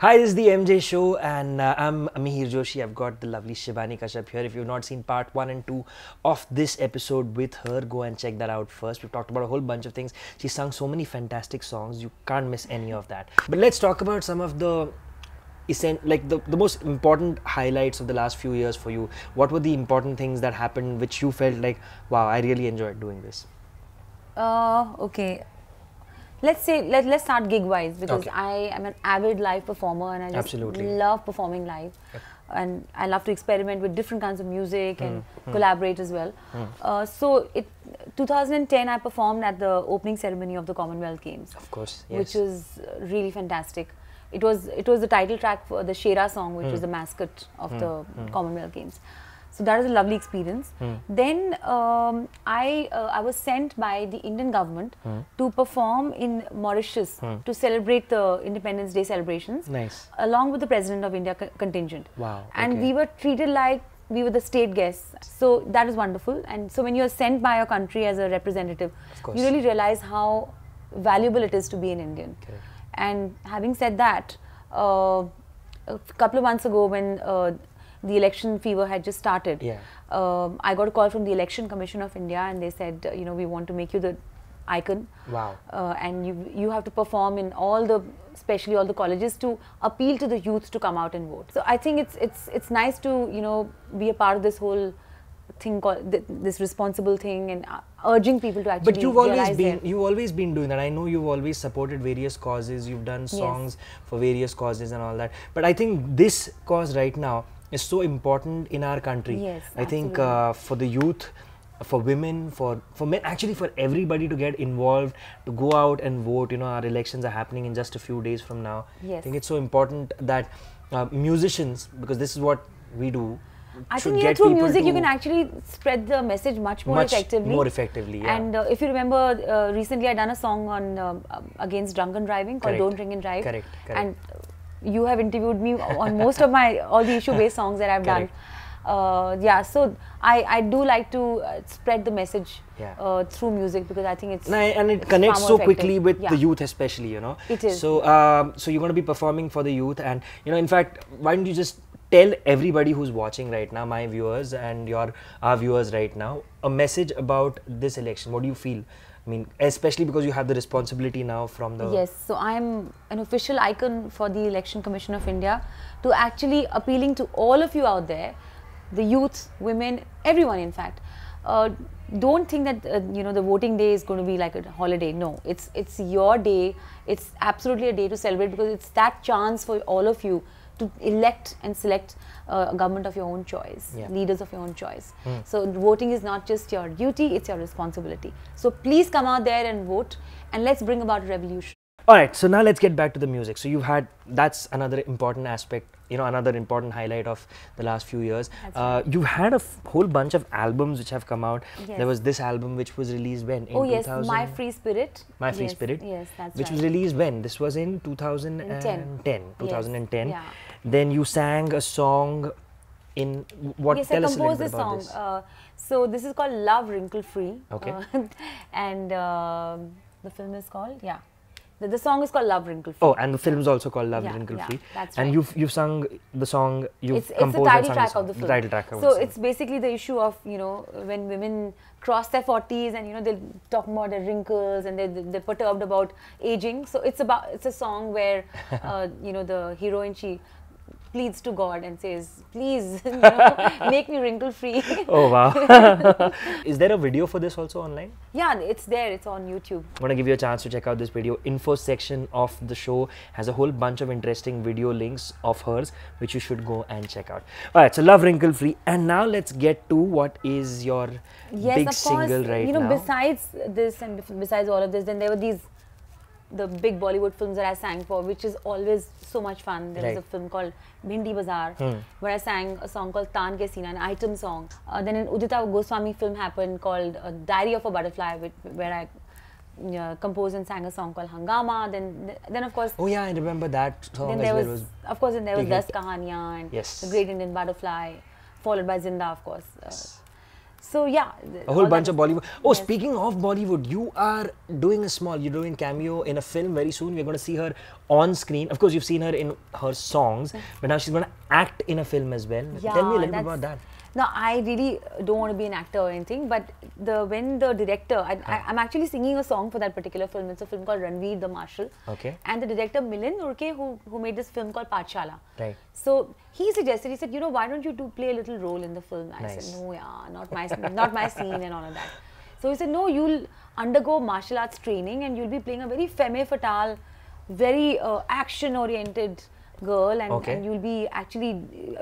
Hi, this is the MJ Show, and I'm Mihir Joshi. I've got the lovely Shibani Kashyap here. If you've not seen part 1 and 2 of this episode with her, go and check that out first. We've talked about a whole bunch of things. She sung so many fantastic songs. You can't miss any of that. But let's talk about some of the the most important highlights of the last few years for you. What were the important things that happened which you felt like, wow, I really enjoyed doing this? Okay. Let's start gig wise, because Okay. I am an avid live performer and I just love performing live. Yep. And I love to experiment with different kinds of music and collaborate as well. So 2010 I performed at the opening ceremony of the Commonwealth Games. Of course, yes. Which was really fantastic. It was the title track for the Shera song, which was the mascot of the Commonwealth Games. So that was a lovely experience. Then I was sent by the Indian government to perform in Mauritius to celebrate the Independence Day celebrations. Nice. Along with the President of India contingent. Wow. And okay. we were treated like we were the state guests. So that is wonderful. And so when you're sent by your country as a representative, you really realize how valuable it is to be an Indian. Correct. And having said that, a couple of months ago when the election fever had just started, I got a call from the Election Commission of India, and they said, we want to make you the icon. Wow. And you have to perform in especially all the colleges, to appeal to the youth to come out and vote. So I think it's nice to be a part of this whole thing called this responsible thing, and urging people to actually. But you've always been doing that. I know you've always supported various causes. You've done songs for various causes and all that. But I think this cause right now is so important in our country. Yes, I think for the youth, for women, for men, actually for everybody to get involved, to go out and vote. Our elections are happening in just a few days from now. Yes. I think it's so important that musicians, because this is what we do, I think through music you can actually spread the message much more effectively. Yeah. And if you remember, recently I done a song on against drunken driving called "Don't Drink and Drive." Correct. And you have interviewed me on most of all the issue-based songs that I've done. So I do like to spread the message through music, because I think it connects so quickly with the youth, especially. It is. So so you're going to be performing for the youth, and in fact, why don't you just tell everybody who's watching right now, my viewers and our viewers right now, a message about this election. What do you feel? I mean, especially because you have the responsibility now from the... Yes, so I'm an official icon for the Election Commission of India, to actually appealing to all of you out there, the youth, women, everyone in fact. Don't think that the voting day is going to be like a holiday. No, it's your day. It's absolutely a day to celebrate, because it's that chance for all of you to elect and select a government of your own choice, leaders of your own choice. So voting is not just your duty, it's your responsibility. So please come out there and vote, and let's bring about a revolution. Alright, so now let's get back to the music. So that's another important aspect, another important highlight of the last few years. Right. You've had a whole bunch of albums which have come out. Yes. There was this album which was released when? In 2000? My Free Spirit. My Free Spirit. Yes, that's which was released when? This was in 2010. 2010. Yeah. Then you sang a song in what? Yes, Tell I us a little composed bit this about song. this. So this is called Love Wrinkle Free. Okay. And the film is called, the song is called Love Wrinkle Free. Oh, and the film is also called Love Wrinkle Free. That's and right. you've sung the song, It's the composed title track of the film. The title track of so the it's basically the issue of, when women cross their 40s and, they're talking about their wrinkles and they're perturbed about aging. So it's a song where, the heroine, she pleads to God and says, please, make me wrinkle free. Oh, wow. Is there a video for this also online? Yeah, it's there. It's on YouTube. I'm going to give you a chance to check out this video. Info section of the show has a whole bunch of interesting video links of hers, which you should go and check out. Alright, so Love Wrinkle Free. And now let's get to what is your big single right now. Besides this and besides all of this, then there were the big Bollywood films that I sang for, which is always so much fun. There was a film called Bhindi Bazaar, where I sang a song called Taan Ke Seena, an item song. Then an Udita Goswami film happened called Diary of a Butterfly, where I composed and sang a song called Hangama. Then of course... Oh yeah, I remember that song. Then there was there was Das Kahaniyan and yes. The Great Indian Butterfly, followed by Zinda, of course. So yeah, a whole bunch of Bollywood. Oh, speaking of Bollywood, you're doing cameo in a film very soon. We're going to see her on screen. Of course, you've seen her in her songs, but now she's going to act in a film as well. Yeah, Tell me a little bit about that. No, I really don't want to be an actor or anything, but when the director, I'm actually singing a song for that particular film. It's a film called Ranveer the Marshal. Okay. And the director Milind Urke, who made this film called Pathshala. Right. So he suggested, he said, you know, why don't you play a little role in the film? I said, no, yeah, not my scene and all of that. So he said, no, you'll undergo martial arts training and you'll be playing a very femme fatale, very action-oriented girl, and you'll be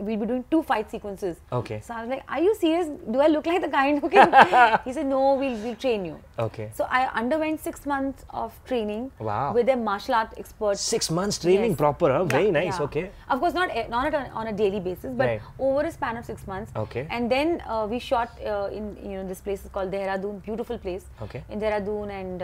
we'll be doing 2 fight sequences. Okay. So I was like, are you serious? Do I look like the kind who can? He said, no, we'll train you. Okay. So I underwent 6 months of training. Wow. With a martial art expert. 6 months training, proper, huh? Very nice. Yeah. Okay. Of course, not on a daily basis, but over a span of 6 months. Okay. And then we shot in this place is called Dehradun, beautiful place. Okay. In Dehradun and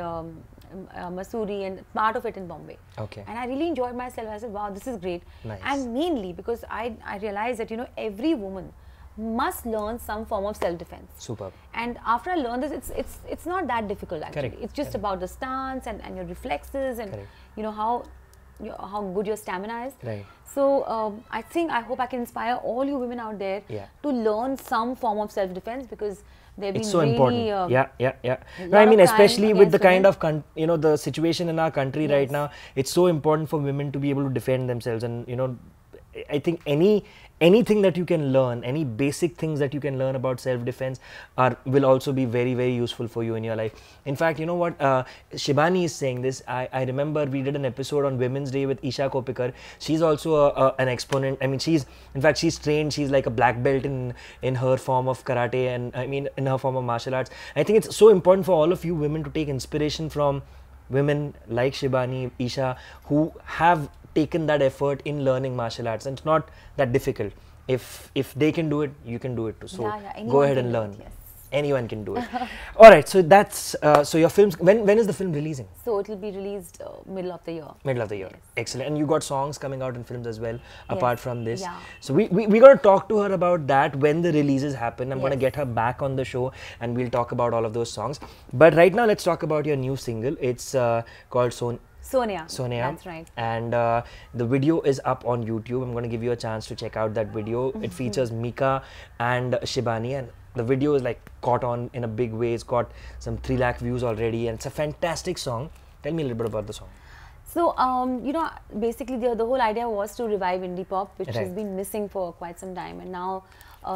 Mussoorie, and part of it in Bombay. Okay. And I really enjoyed myself. I said, wow, this is great. Nice. And mainly because I realized that, you know, every woman must learn some form of self-defense. Superb. And after I learned this, it's not that difficult actually. Correct. It's just about the stance and your reflexes and you know how good your stamina is. Right. So I hope I can inspire all you women out there to learn some form of self-defense, because it's so important. No, I mean, especially with the kind of the situation in our country right now, it's so important for women to be able to defend themselves. And you know, I think anything that you can learn, any basic things that you can learn about self-defense will also be very, very useful for you in your life. In fact, you know what, Shibani is saying this. I remember we did an episode on Women's Day with Isha Kopikar. She's also an exponent. I mean, she's trained. She's like a black belt in her form of karate, and I mean in her form of martial arts. I think it's so important for all of you women to take inspiration from women like Shibani, Isha, who have taken that effort in learning martial arts, and it's not that difficult. If they can do it, you can do it too. So go ahead and learn. Anyone can do it. All right, so that's so your films. When is the film releasing? So it will be released middle of the year. Middle of the year. Excellent. And you got songs coming out in films as well, apart from this. Yeah. So we got to talk to her about that when the releases happen. I'm going to get her back on the show and we'll talk about all of those songs. But right now, let's talk about your new single. It's called Soneya. That's right. And the video is up on YouTube. I'm going to give you a chance to check out that video. It features Mika and Shibani, and the video is like caught on in a big way. It's got some 3 lakh views already, and it's a fantastic song. Tell me a little bit about the song. So, you know, basically the whole idea was to revive indie pop, which has been missing for quite some time. And now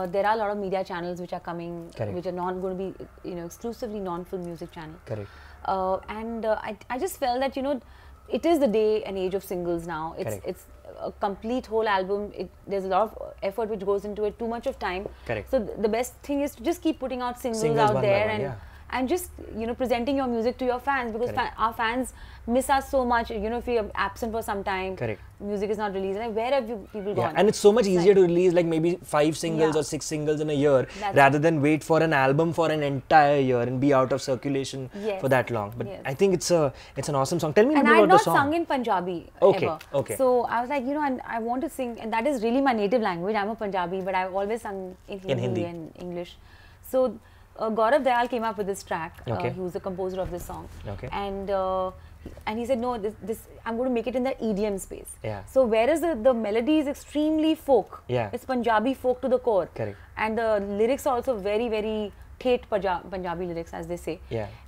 there are a lot of media channels which are coming, which are not going to be, you know, exclusively non-film music channel. Correct. I just felt that, you know, it is the day and age of singles now. It's a complete whole album. There's a lot of effort which goes into it, too much of time. Correct. So the best thing is to just keep putting out singles out there and just, you know, presenting your music to your fans, because our fans miss us so much. You know, if we are absent for some time, music is not released. Like, where have people gone? And it's so much easier to release like maybe 5 singles or 6 singles in a year, rather than wait for an album for an entire year and be out of circulation for that long. But I think it's an awesome song. Tell me about the song. And I had not sung in Punjabi ever. So I was like, you know, and I want to sing, and that is really my native language. I'm a Punjabi, but I've always sung in Hindi and English. So Gaurav Dayal came up with this track. He was the composer of this song. And he said, no, this I'm going to make it in the EDM space. So whereas the melody is extremely folk, it's Punjabi folk to the core. And the lyrics are also very, very Thet Punjabi lyrics, as they say.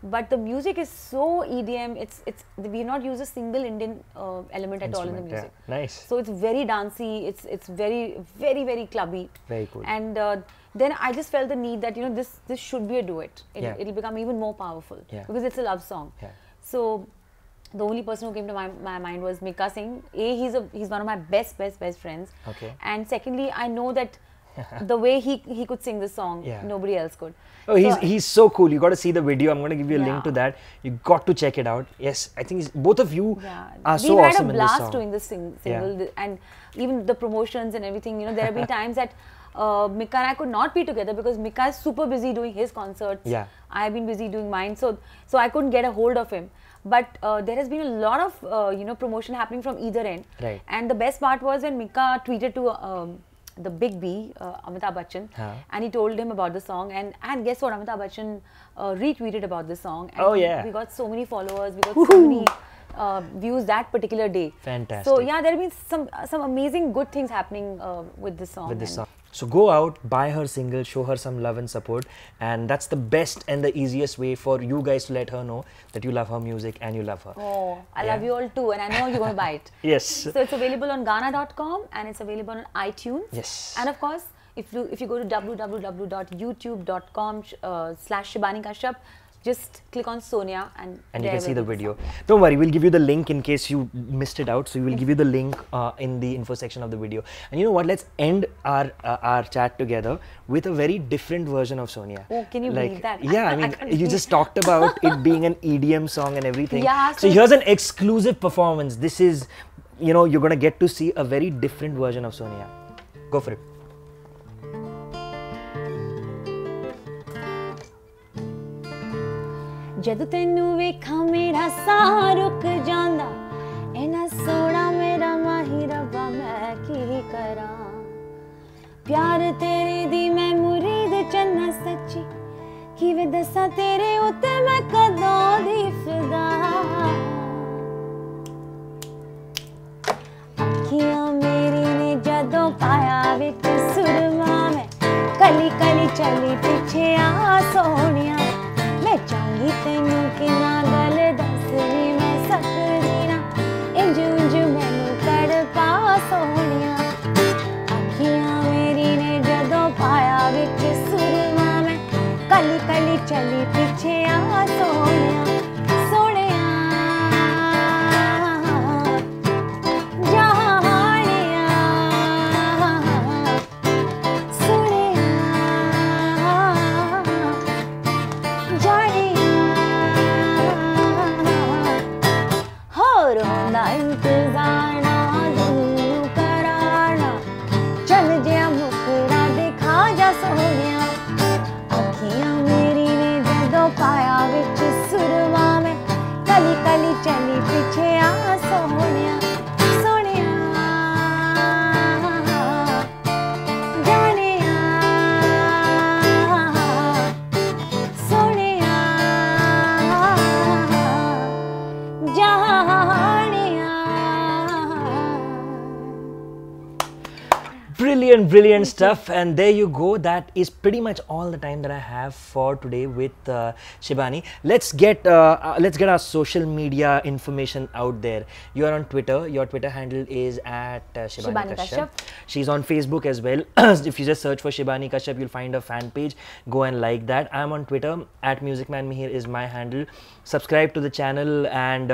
But the music is so EDM. We not use a single Indian element at all in the music. Nice. So it's very dancey. It's very, very, very clubby. Very cool. And then I just felt the need that, you know, this should be a duet. It'll become even more powerful because it's a love song. So the only person who came to my mind was Mika Singh. He's one of my best friends. And secondly, I know that the way he could sing this song, nobody else could. Oh, he's so cool. You got to see the video. I'm going to give you a link to that. You got to check it out. Yes, I think both of you are so awesome in this song. We had a blast doing this single, and even the promotions and everything. You know, there have been times that Mika and I could not be together because Mika is super busy doing his concerts. I have been busy doing mine, so I couldn't get a hold of him. But there has been a lot of you know, promotion happening from either end. And the best part was when Mika tweeted to the big B, Amitabh Bachchan, Huh. and he told him about the song, and guess what? Amitabh Bachchan retweeted about the song, and Oh, yeah. we got so many followers, we got so many views that particular day. Fantastic. So yeah, there have been some amazing good things happening with this song. With this and song. So go out, buy her single, show her some love and support, and that's the best and the easiest way for you guys to let her know that you love her music and you love her. Oh, I Yeah. love you all too, and I know you're going to buy it. Yes. So it's available on Gaana.com and it's available on iTunes. Yes. And of course, if you go to www.youtube.com/Shibani Kashyap, just click on Soneya and You there can see will the be video. song. Don't worry, we'll give you the link in case you missed it out. So we will give you the link in the info section of the video. And you know what? Let's end our chat together with a very different version of Soneya. Oh, can you believe that? Yeah, I mean, you just talked about it being an EDM song and everything. Yeah, So here's an exclusive performance. This is, you know, you're gonna get to see a very different version of Soneya. Go for it. जदों तेनू वेखा मेरा साह रुक जांदा इन्ना सोहना मेरा माही रब्बा मैं की करां प्यार तेरे दी मैं मुरीद चन्ना सच्ची किवें दसां तेरे उत्ते मैं कदों दी फिदा अखियां मेरी ने जदों पाया विच सुरमा मैं कली कली चली पिछे आ सोहणिया मैं चाहूंगी तेनू किना गल दसनी मैं सकदी ना इंज इंज मैनू तड़पा सोहणिया अखियां मेरी ने जदों पाया विच सुरमा मैं कली कली चली पिछे आ सोहणिया सोहणिया जहानिया सोहणिया रोंदा इंतजार ना दिल कराना चल जिया मुकरा दिखा जा सोहणिया अखियां मेरी ने जदों पाया विच सुरमा में कली कली चली पिछे आ सोहणिया सोहणिया जानिया सोहणिया Brilliant, brilliant stuff. And there you go. That is pretty much all the time that I have for today with Shibani. Let's get our social media information out there. You are on Twitter. Your Twitter handle is at Shibani Kashyap. She's on Facebook as well. If you just search for Shibani Kashyap, you'll find her fan page. Go and like that. I'm on Twitter at MusicManMihir is my handle. Subscribe to the channel and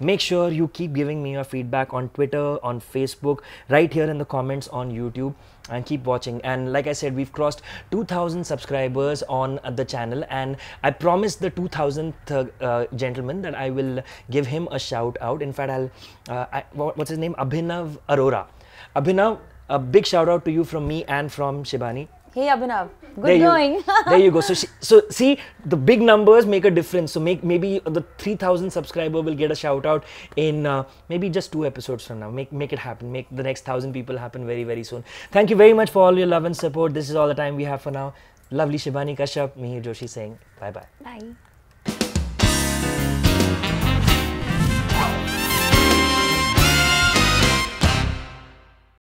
make sure you keep giving me your feedback on Twitter, on Facebook, right here in the comments on YouTube, and keep watching. And like I said, we've crossed 2,000 subscribers on the channel, and I promised the 2,000th gentleman that I will give him a shout out. In fact, what's his name? Abhinav Arora. Abhinav, a big shout out to you from me and from Shibani. Hey Abhinav, good going. There you go. So see, the big numbers make a difference. So maybe the 3,000 subscriber will get a shout out in maybe just 2 episodes from now. Make it happen. Make the next 1,000 people happen very, very soon. Thank you very much for all your love and support. This is all the time we have for now. Lovely Shibani Kashyap, Mihir Joshi saying bye-bye. Bye.